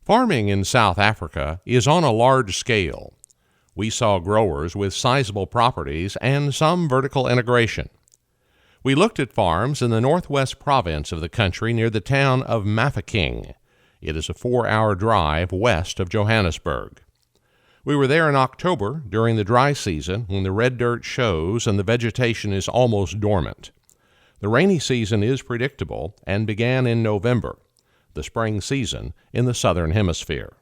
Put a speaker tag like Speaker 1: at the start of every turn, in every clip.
Speaker 1: Farming in South Africa is on a large scale. We saw growers with sizable properties and some vertical integration. We looked at farms in the northwest province of the country near the town of Mafeking. It is a 4-hour drive west of Johannesburg. We were there in October during the dry season when the red dirt shows and the vegetation is almost dormant. The rainy season is predictable and began in November, the spring season in the southern hemisphere.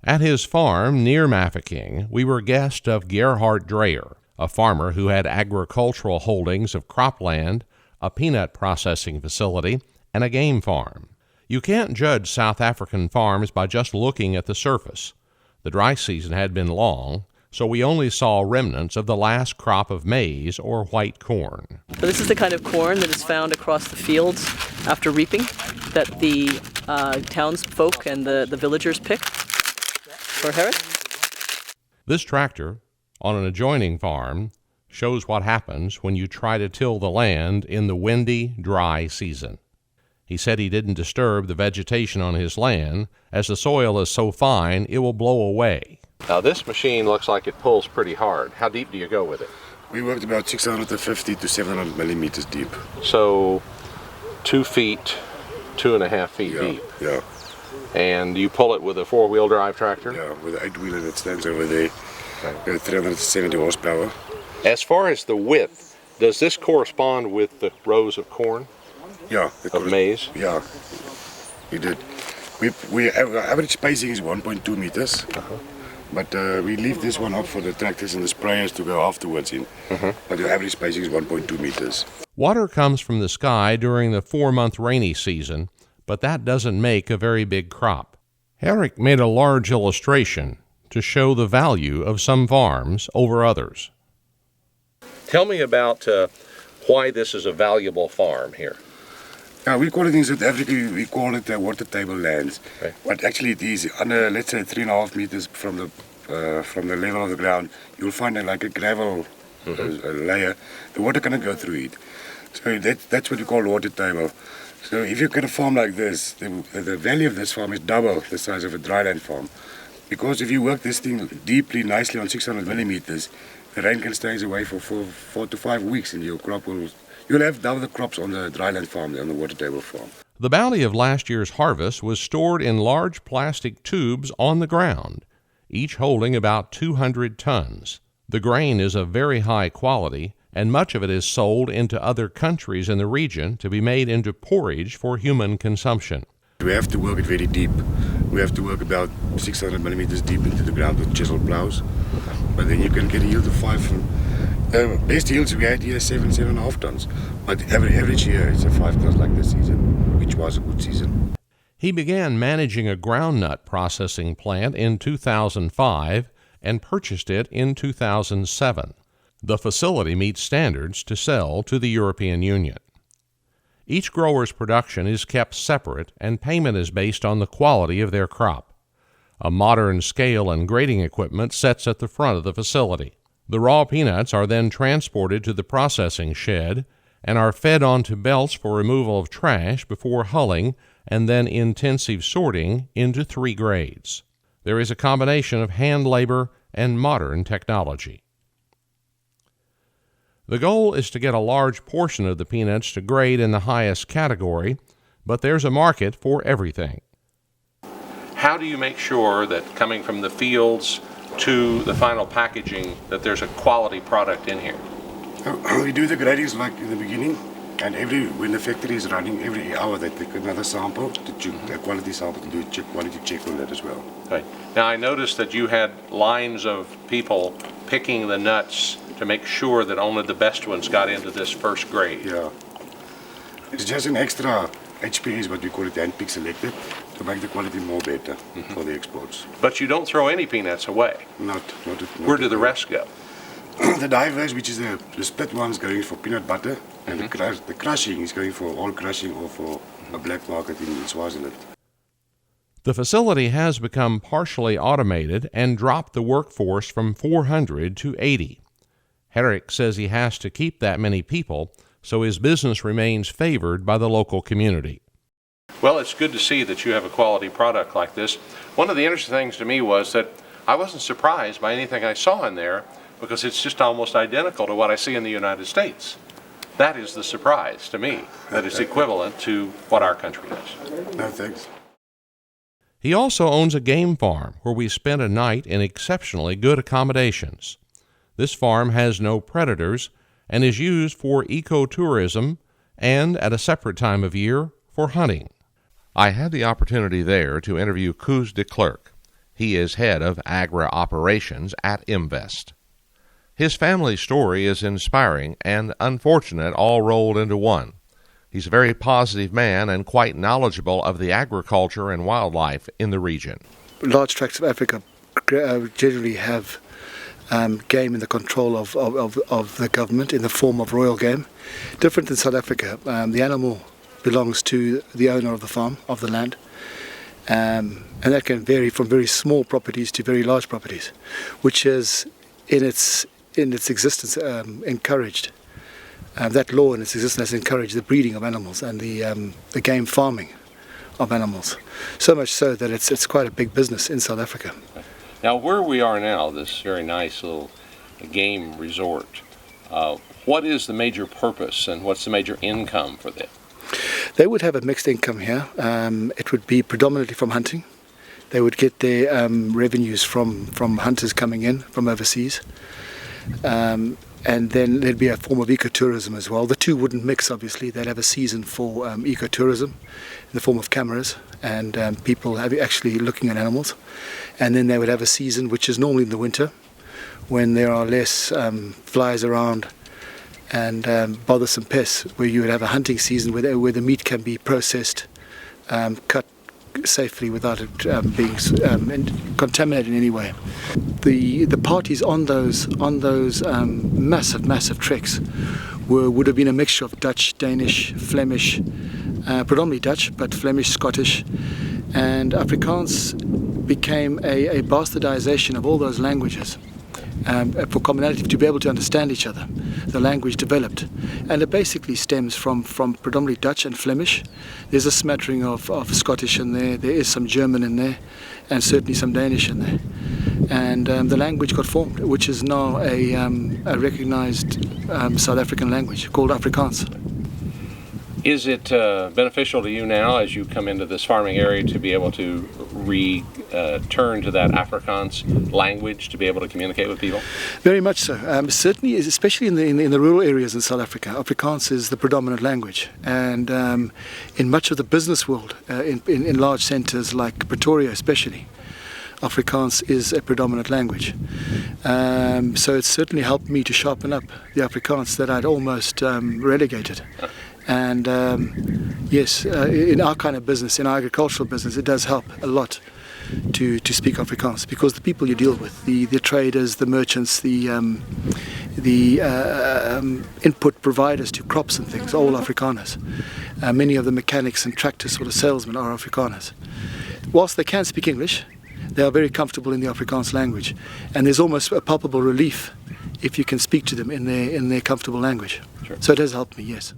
Speaker 1: At his farm near Mafeking, we were guests of Gerhard Dreyer, a farmer who had agricultural holdings of cropland, a peanut processing facility, and a game farm. You can't judge South African farms by just looking at the surface. The dry season had been long, so we only saw remnants of the last crop of maize or white corn.
Speaker 2: So this is the kind of corn that is found across the fields after reaping that the townsfolk and the villagers pick for Herrick.
Speaker 1: This tractor, on an adjoining farm, shows what happens when you try to till the land in the windy, dry season. He said he didn't disturb the vegetation on his land, as the soil is so fine it will blow away. Now this machine looks like it pulls pretty hard. How deep do you go with it?
Speaker 3: We worked about 650 to 700 millimeters deep.
Speaker 1: So 2 feet, 2.5 feet deep.
Speaker 3: Yeah.
Speaker 1: And you pull it with a 4-wheel drive tractor?
Speaker 3: Yeah, with an 8-wheeler that stands over there. 370 horsepower.
Speaker 1: As far as the width, does this correspond with the rows of corn?
Speaker 3: Yeah.
Speaker 1: Of maize?
Speaker 3: Yeah, we did. Our average spacing is 1.2 meters, but we leave this one up for the tractors and the sprayers to go afterwards in. But the average spacing is 1.2 meters.
Speaker 1: Water comes from the sky during the 4-month rainy season, but that doesn't make a very big crop. Herrick made a large illustration to show the value of some farms over others. Tell me about why this is a valuable farm here.
Speaker 3: We call it in South Africa, we call it water table lands. Okay. But actually it is under, let's say, 3.5 meters from the level of the ground. You'll find like a gravel layer. The water cannot go through it. So that's what you call water table. So if you get a farm like this, the value of this farm is double the size of a dryland farm. Because if you work this thing deeply, nicely on 600 millimeters, the rain can stay away for 4 to 5 weeks and your crop you'll have double the crops on the dryland farm than on the water table farm. The bounty of last year's harvest was stored in large plastic tubes on the ground, each holding about 200 tons. The grain is of very high quality, and much of it is sold into other countries in the region to be made into porridge for human consumption. We have to work it very deep. We have to work about 600 millimeters deep into the ground with chisel plows. But then you can get a yield of 5. Best yields we had here 7.5 tons. But average year it's a 5 tons like this season, which was a good season. He began managing a groundnut processing plant in 2005 and purchased it in 2007. The facility meets standards to sell to the European Union. Each grower's production is kept separate and payment is based on the quality of their crop. A modern scale and grading equipment sits at the front of the facility. The raw peanuts are then transported to the processing shed and are fed onto belts for removal of trash before hulling and then intensive sorting into 3 grades. There is a combination of hand labor and modern technology. The goal is to get a large portion of the peanuts to grade in the highest category, but there's a market for everything. How do you make sure that coming from the fields to the final packaging that there's a quality product in here? We do the gradings like in the beginning, and when the factory is running, every hour they take another sample to check a quality sample to do a quality check on that as well. Right. Now I noticed that you had lines of people picking the nuts to make sure that only the best ones got into this first grade. Yeah. It's just an extra HPs, what we call it, hand-pick selected, to make the quality more better for the exports. But you don't throw any peanuts away? Not Where do the rest go? The divers, which is the split ones, going for peanut butter, and the crushing is going for all crushing or for a black market in Swaziland. The facility has become partially automated and dropped the workforce from 400 to 80. Herrick says he has to keep that many people, so his business remains favored by the local community.
Speaker 1: Well, it's good to see that you have a quality product like this. One of the interesting things to me was that I wasn't surprised by anything I saw in there because it's just almost identical to what I see in the United States. That is the surprise to me, that it's equivalent to what our country does.
Speaker 3: No, thanks.
Speaker 1: He also owns a game farm where we spent a night in exceptionally good accommodations. This farm has no predators and is used for ecotourism and, at a separate time of year, for hunting. I had the opportunity there to interview Koos de Klerk. He is head of Agra operations at Invest. His family story is inspiring and unfortunate all rolled into one. He's a very positive man and quite knowledgeable of the agriculture and wildlife in the region.
Speaker 4: Large tracts of Africa generally have game in the control of the government in the form of royal game. Different in South Africa, the animal belongs to the owner of the farm, of the land. And that can vary from very small properties to very large properties, which is in its existence encouraged. That law in its existence has encouraged the breeding of animals and the game farming of animals. So much so that it's quite a big business in South Africa.
Speaker 1: Now, where we are now, this very nice little game resort, what is the major purpose and what's the major income for them?
Speaker 4: They would have a mixed income here. It would be predominantly from hunting. They would get their revenues from hunters coming in from overseas. And then there'd be a form of ecotourism as well. The two wouldn't mix, obviously. They'd have a season for ecotourism in the form of cameras and people actually looking at animals. And then they would have a season, which is normally in the winter, when there are less flies around and bothersome pests, where you would have a hunting season where the meat can be processed, cut safely without it being contaminated in any way. The parties on those massive treks would have been a mixture of Dutch, Danish, Flemish, predominantly Dutch, but Flemish, Scottish, and Afrikaans became a bastardization of all those languages. For commonality, to be able to understand each other. The language developed, and it basically stems from predominantly Dutch and Flemish. There's a smattering of Scottish in there, there is some German in there, and certainly some Danish in there. And the language got formed, which is now a recognized South African language called Afrikaans.
Speaker 1: Is it beneficial to you now as you come into this farming area to be able to return to that Afrikaans language to be able to communicate with people?
Speaker 4: Very much so. Certainly, especially in the rural areas in South Africa, Afrikaans is the predominant language. And in much of the business world, in large centres like Pretoria especially, Afrikaans is a predominant language. So it's certainly helped me to sharpen up the Afrikaans that I'd almost relegated. And yes, in our kind of business, in our agricultural business, it does help a lot to speak Afrikaans, because the people you deal with, the traders, the merchants, the input providers to crops and things, are all Afrikaners. Many of the mechanics and tractor sort of salesmen are Afrikaners. Whilst they can speak English, they are very comfortable in the Afrikaans language, and there's almost a palpable relief if you can speak to them in their comfortable language. Sure. So it has helped me, yes.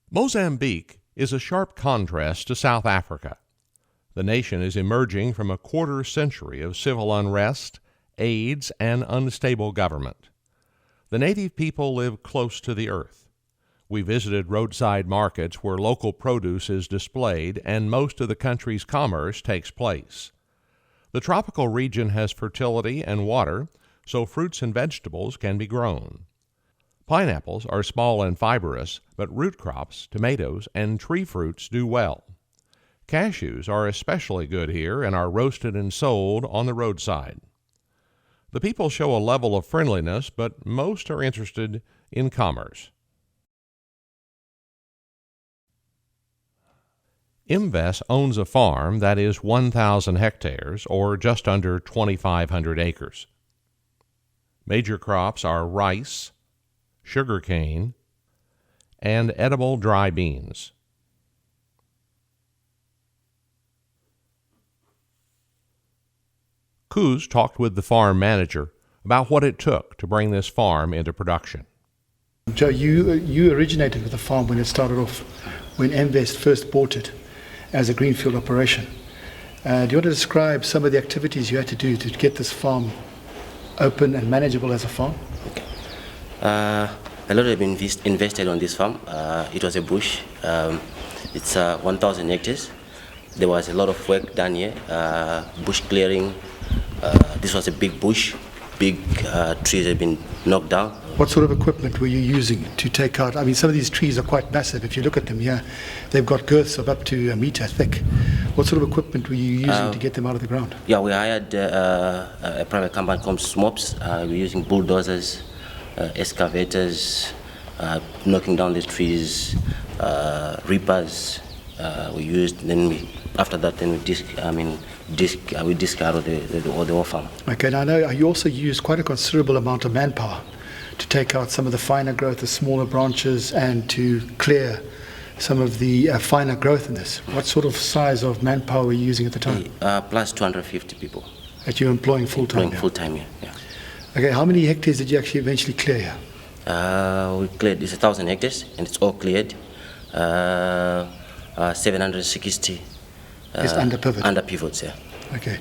Speaker 1: Mozambique is a sharp contrast to South Africa. The nation is emerging from a quarter century of civil unrest, AIDS, and unstable government. The native people live close to the earth. We visited roadside markets where local produce is displayed and most of the country's commerce takes place. The tropical region has fertility and water, so fruits and vegetables can be grown. Pineapples are small and fibrous, but root crops, tomatoes, and tree fruits do well. Cashews are especially good here and are roasted and sold on the roadside. The people show a level of friendliness, but most are interested in commerce. Invest owns a farm that is 1,000 hectares, or just under 2,500 acres. Major crops are rice, sugarcane, and edible dry beans. Koos talked with the farm manager about what it took to bring this farm into production.
Speaker 4: Joe, you originated with the farm when it started off, when Invest first bought it. as a greenfield operation. Do you want to describe some of the activities you had to do to get this farm open and manageable as a farm?
Speaker 5: A lot have been invested on this farm. It was a bush. It's 1,000 hectares. There was a lot of work done here, bush clearing. This was a big bush. Big trees have been knocked down.
Speaker 4: What sort of equipment were you using to take out? I mean, some of these trees are quite massive. If you look at them here, they've got girths of up to a meter thick. What sort of equipment were you using to get them out of the ground?
Speaker 5: Yeah, we hired a private company called Smops. We're using bulldozers, excavators, knocking down the trees, reapers. We used. Then after that, then we discard the whole farm.
Speaker 4: Okay, now I know you also used quite a considerable amount of manpower to take out some of the finer growth, the smaller branches, and to clear some of the finer growth in this. What sort of size of manpower were you using at the time?
Speaker 5: Plus 250 people.
Speaker 4: That you're employing full-time?
Speaker 5: Employing full-time, yeah.
Speaker 4: Okay, how many hectares did you actually eventually clear here?
Speaker 5: We cleared, it's 1,000 hectares, and it's all cleared. 760
Speaker 4: is under pivot?
Speaker 5: Under pivots, yeah.
Speaker 4: Okay.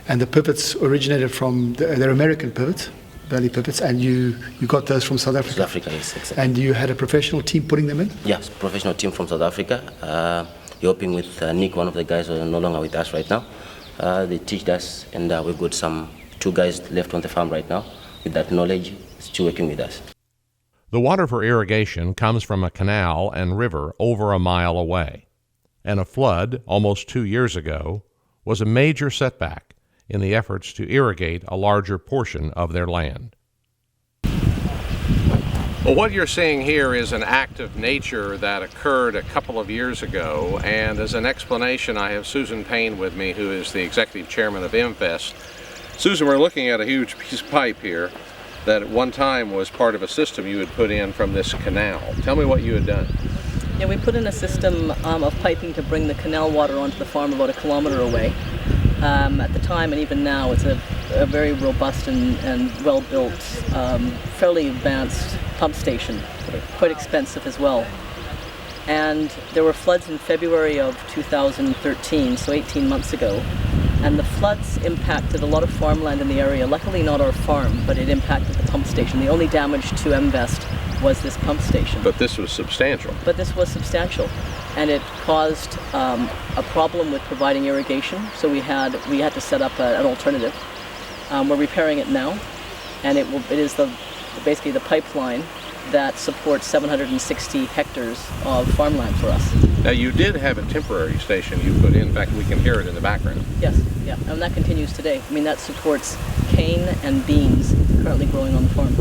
Speaker 4: And the pivots originated from, they're American pivots, valley pivots, and you got those from South Africa?
Speaker 5: South Africa, yes, exactly.
Speaker 4: And you had a professional team putting them in?
Speaker 5: Yes, professional team from South Africa. Helping with Nick, one of the guys who are no longer with us right now. They teach us, and we've got two guys left on the farm right now with that knowledge, still working with us.
Speaker 1: The water for irrigation comes from a canal and river over a mile away, and a flood almost 2 years ago was a major setback in the efforts to irrigate a larger portion of their land. Well, what you're seeing here is an act of nature that occurred a couple of years ago, and as an explanation, I have Susan Payne with me, who is the executive chairman of Invest. Susan, we're looking at a huge piece of pipe here that at one time was part of a system you had put in from this canal. Tell me what you had done.
Speaker 2: Yeah, we put in a system of piping to bring the canal water onto the farm about 1 kilometer away. At the time and even now, it's a very robust and well-built, fairly advanced pump station, quite expensive as well. And there were floods in February of 2013, so 18 months ago. And the floods impacted a lot of farmland in the area. Luckily not our farm, but it impacted the pump station. The only damage to Invest was this pump station.
Speaker 1: But this was substantial.
Speaker 2: And it caused a problem with providing irrigation, so we had to set up an alternative. We're repairing it now, and it is basically the pipeline that supports 760 hectares of farmland for us.
Speaker 1: Now, you did have a temporary station you put in. In fact, we can hear it in the background.
Speaker 2: Yes, yeah, and that continues today. I mean, that supports cane and beans currently growing on the farm.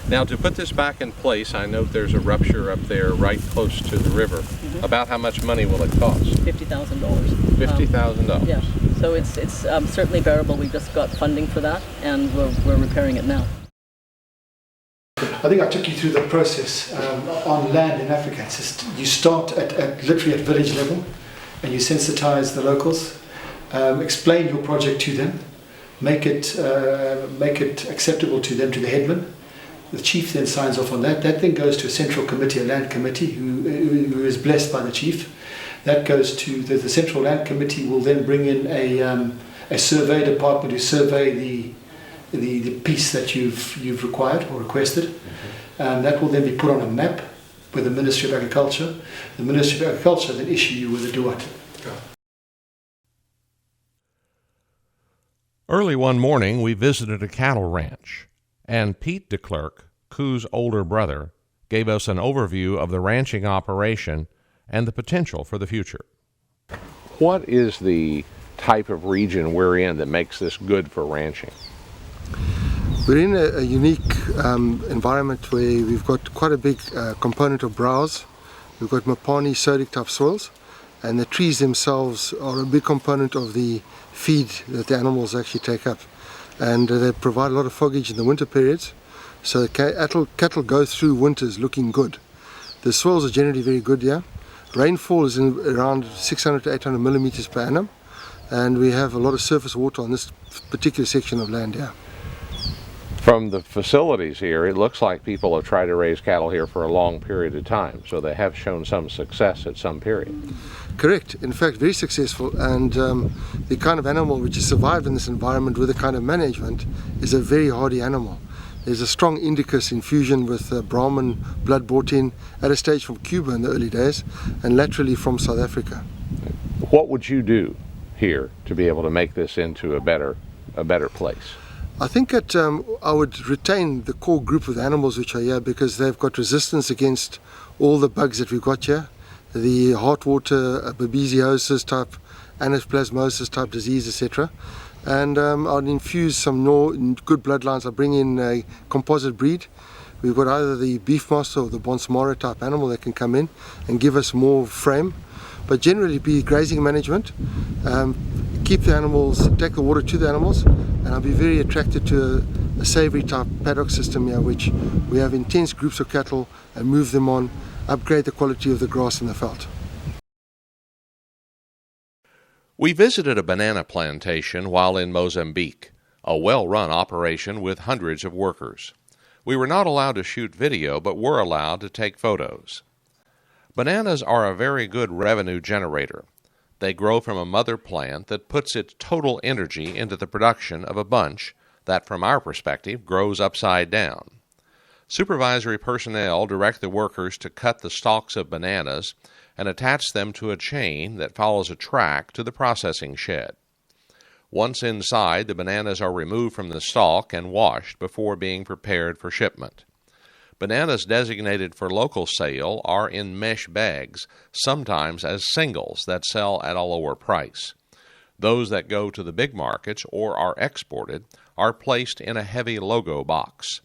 Speaker 1: Now, to put this back in place, I note there's a rupture up there right close to the river. Mm-hmm. About how much money will it cost?
Speaker 2: $50,000.
Speaker 1: $50,000?
Speaker 2: Yeah, so it's certainly bearable. We just got funding for that, and we're repairing it now.
Speaker 4: I think I took you through the process on Land in Africa. It's just, you start at literally at village level, and you sensitize the locals, explain your project to them, make it acceptable to them, to the headman. The chief then signs off on that. That then goes to a central committee, a land committee, who is blessed by the chief. That goes to the central land committee. Will then bring in a survey department who survey the piece that you've required or requested. That will then be put on a map with the Ministry of Agriculture. The Ministry of Agriculture then issue you with a duat.
Speaker 1: Early one morning, we visited a cattle ranch, and Pete de Klerk, Koo's older brother, gave us an overview of the ranching operation and the potential for the future. What is the type of region we're in that makes this good for ranching?
Speaker 6: We're in a unique environment where we've got quite a big component of browse. We've got Mopani sodic type soils, and the trees themselves are a big component of the feed that the animals actually take up. And they provide a lot of fogage in the winter periods, so cattle go through winters looking good. The soils are generally very good here. Rainfall is in around 600 to 800 millimeters per annum, and we have a lot of surface water on this particular section of land here.
Speaker 1: From the facilities here, it looks like people have tried to raise cattle here for a long period of time, so they have shown some success at some period.
Speaker 6: Correct. In fact, very successful. And the kind of animal which has survived in this environment with the kind of management is a very hardy animal. There's a strong indicus infusion with Brahman blood brought in at a stage from Cuba in the early days and laterally from South Africa.
Speaker 1: What would you do here to be able to make this into a better place?
Speaker 6: I think that I would retain the core group of animals which are here because they've got resistance against all the bugs that we've got here. The heartwater, babesiosis type, anaplasmosis type disease, etc. And I'd infuse some more good bloodlines. I bring in a composite breed. We've got either the beefmaster or the bonsmara type animal that can come in and give us more frame. But generally be grazing management, keep the animals, take the water to the animals, and I'll be very attracted to a savoury type paddock system here, which we have intense groups of cattle and move them on, upgrade the quality of the grass in the veld.
Speaker 1: We visited a banana plantation while in Mozambique, a well-run operation with hundreds of workers. We were not allowed to shoot video, but were allowed to take photos. Bananas are a very good revenue generator. They grow from a mother plant that puts its total energy into the production of a bunch that, from our perspective, grows upside down. Supervisory personnel direct the workers to cut the stalks of bananas and attach them to a chain that follows a track to the processing shed. Once inside, the bananas are removed from the stalk and washed before being prepared for shipment. Bananas designated for local sale are in mesh bags, sometimes as singles that sell at a lower price. Those that go to the big markets or are exported are placed in a heavy logo box.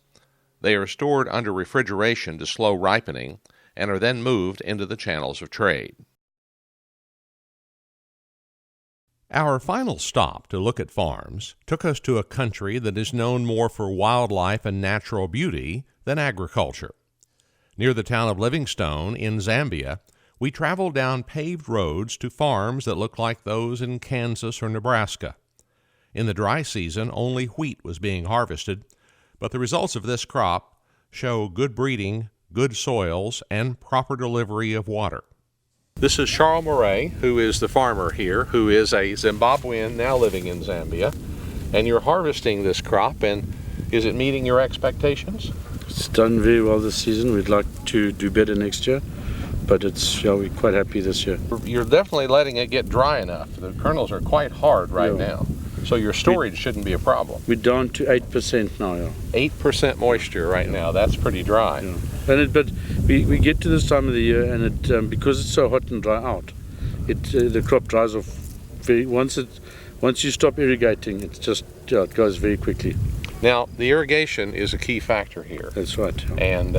Speaker 1: They are stored under refrigeration to slow ripening and are then moved into the channels of trade. Our final stop to look at farms took us to a country that is known more for wildlife and natural beauty than agriculture. Near the town of Livingstone in Zambia, we traveled down paved roads to farms that looked like those in Kansas or Nebraska. In the dry season, only wheat was being harvested, but the results of this crop show good breeding, good soils, and proper delivery of water. This is Charles Murray, who is the farmer here, who is a Zimbabwean now living in Zambia, and you're harvesting this crop, and is it meeting your expectations?
Speaker 7: It's done very well this season. We'd like to do better next year, but we're quite happy this year.
Speaker 1: You're definitely letting it get dry enough. The kernels are quite hard right now, so your storage shouldn't be a problem.
Speaker 7: We're down to 8% now.
Speaker 1: 8% moisture right now. That's pretty dry.
Speaker 7: But we get to this time of the year, and it because it's so hot and dry out, the crop dries off very. Once you stop irrigating, it goes very quickly.
Speaker 1: Now, the irrigation is a key factor here.
Speaker 7: That's right.
Speaker 1: And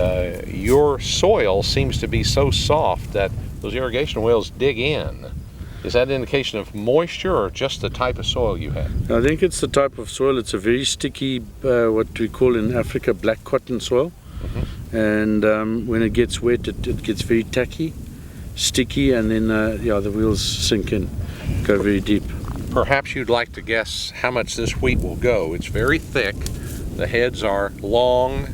Speaker 1: your soil seems to be so soft that those irrigation wells dig in. Is that an indication of moisture or just the type of soil you have?
Speaker 7: I think it's the type of soil. It's a very sticky, what we call in Africa, black cotton soil. Mm-hmm. And when it gets wet, it gets very tacky, sticky, and then the wheels sink in, go very deep.
Speaker 1: Perhaps you'd like to guess how much this wheat will go. It's very thick, the heads are long,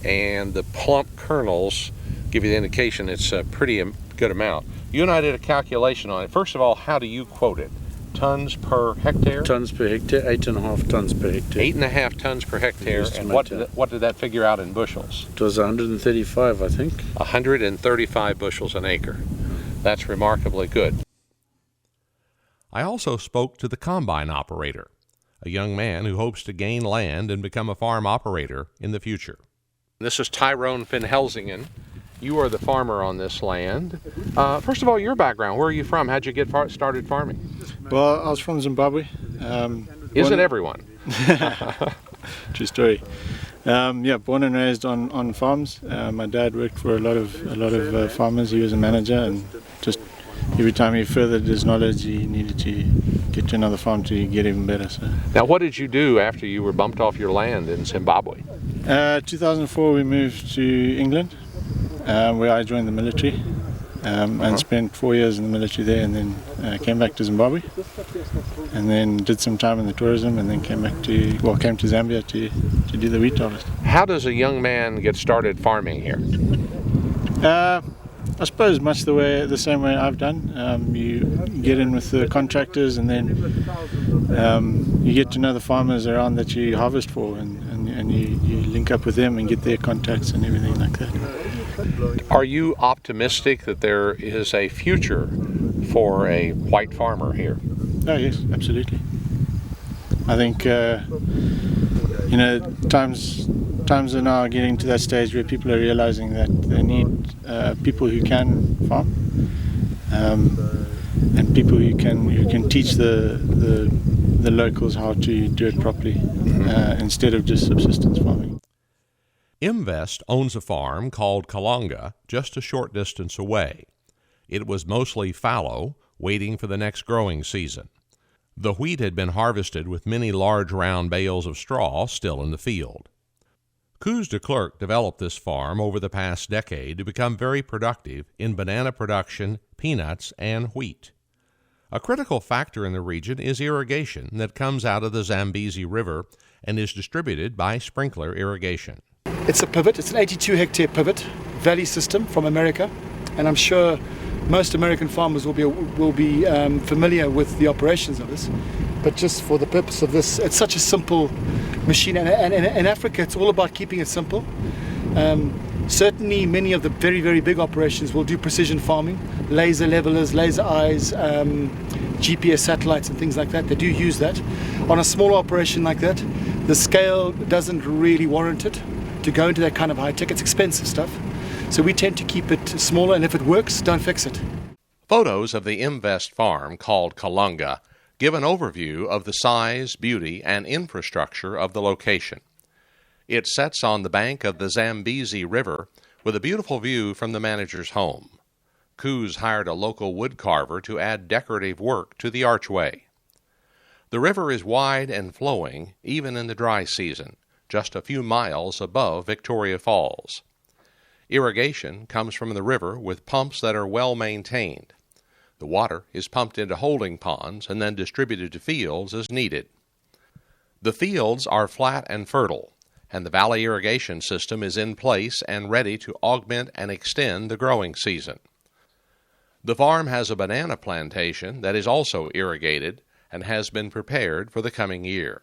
Speaker 1: and the plump kernels give you the indication it's a pretty good amount. You and I did a calculation on it. First of all, how do you quote it? Tons per hectare?
Speaker 7: Tons per hectare, 8.5 tons per hectare.
Speaker 1: 8.5 tons per hectare, and what did that figure out in bushels?
Speaker 7: It was 135, I think.
Speaker 1: 135 bushels an acre. That's remarkably good. I also spoke to the combine operator, a young man who hopes to gain land and become a farm operator in the future. This is Tyrone Finhelsingen. You are the farmer on this land. First of all, your background. Where are you from? How'd you get started farming?
Speaker 8: Well, I was from Zimbabwe.
Speaker 1: Isn't everyone?
Speaker 8: True story. Born and raised on farms. My dad worked for a lot of farmers. He was a manager, and just every time he furthered his knowledge, he needed to get to another farm to get even better. So.
Speaker 1: Now, what did you do after you were bumped off your land in Zimbabwe?
Speaker 8: 2004, we moved to England, where I joined the military, and spent 4 years in the military there, and then came back to Zimbabwe, and then did some time in the tourism, and then came to Zambia to do the wheat harvest.
Speaker 1: How does a young man get started farming here?
Speaker 8: I suppose much the same way I've done. You get in with the contractors, and then you get to know the farmers around that you harvest for, and you link up with them and get their contacts and everything like that.
Speaker 1: Are you optimistic that there is a future for a white farmer here?
Speaker 8: Oh yes, absolutely. I think times are now getting to that stage where people are realizing that they need people who can farm, and people who can teach the locals how to do it properly, instead of just subsistence farming.
Speaker 1: Imvest owns a farm called Kalanga just a short distance away. It was mostly fallow, waiting for the next growing season. The wheat had been harvested with many large round bales of straw still in the field. Koos de Klerk developed this farm over the past decade to become very productive in banana production, peanuts, and wheat. A critical factor in the region is irrigation that comes out of the Zambezi River and is distributed by sprinkler irrigation.
Speaker 4: It's a pivot. It's an 82-hectare pivot valley system from America, and I'm sure most American farmers will be familiar with the operations of this. But just for the purpose of this, it's such a simple machine, and in Africa it's all about keeping it simple. Certainly many of the very, very big operations will do precision farming, laser levelers, laser eyes, GPS satellites and things like that. They do use that. On a small operation like that, the scale doesn't really warrant it to go into that kind of high tech. It's expensive stuff. So we tend to keep it smaller, and if it works, don't fix it.
Speaker 1: Photos of the Imvest farm, called Kalanga, give an overview of the size, beauty, and infrastructure of the location. It sits on the bank of the Zambezi River with a beautiful view from the manager's home. Koos hired a local wood carver to add decorative work to the archway. The river is wide and flowing, even in the dry season, just a few miles above Victoria Falls. Irrigation comes from the river with pumps that are well maintained. The water is pumped into holding ponds and then distributed to fields as needed. The fields are flat and fertile, and the valley irrigation system is in place and ready to augment and extend the growing season. The farm has a banana plantation that is also irrigated and has been prepared for the coming year.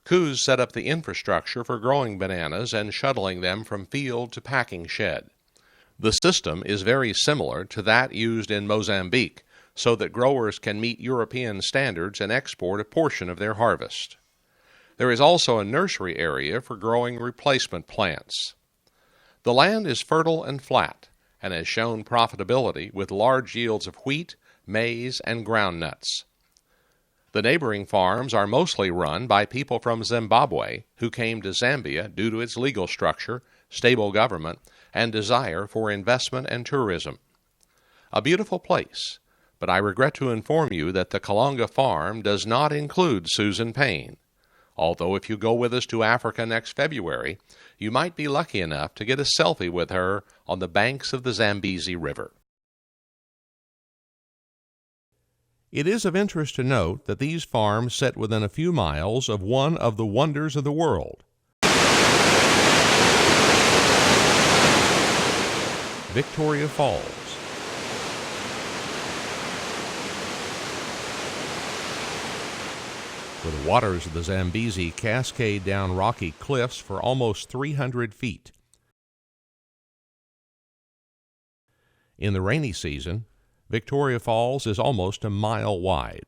Speaker 1: Koos set up the infrastructure for growing bananas and shuttling them from field to packing shed. The system is very similar to that used in Mozambique, so that growers can meet European standards and export a portion of their harvest. There is also a nursery area for growing replacement plants. The land is fertile and flat, and has shown profitability with large yields of wheat, maize, and groundnuts. The neighboring farms are mostly run by people from Zimbabwe who came to Zambia due to its legal structure, stable government, and desire for investment and tourism. A beautiful place, but I regret to inform you that the Kalanga farm does not include Susan Payne, although if you go with us to Africa next February, you might be lucky enough to get a selfie with her on the banks of the Zambezi River. It is of interest to note that these farms sit within a few miles of one of the wonders of the world, Victoria Falls. Where the waters of the Zambezi cascade down rocky cliffs for almost 300 feet. In the rainy season, Victoria Falls is almost a mile wide.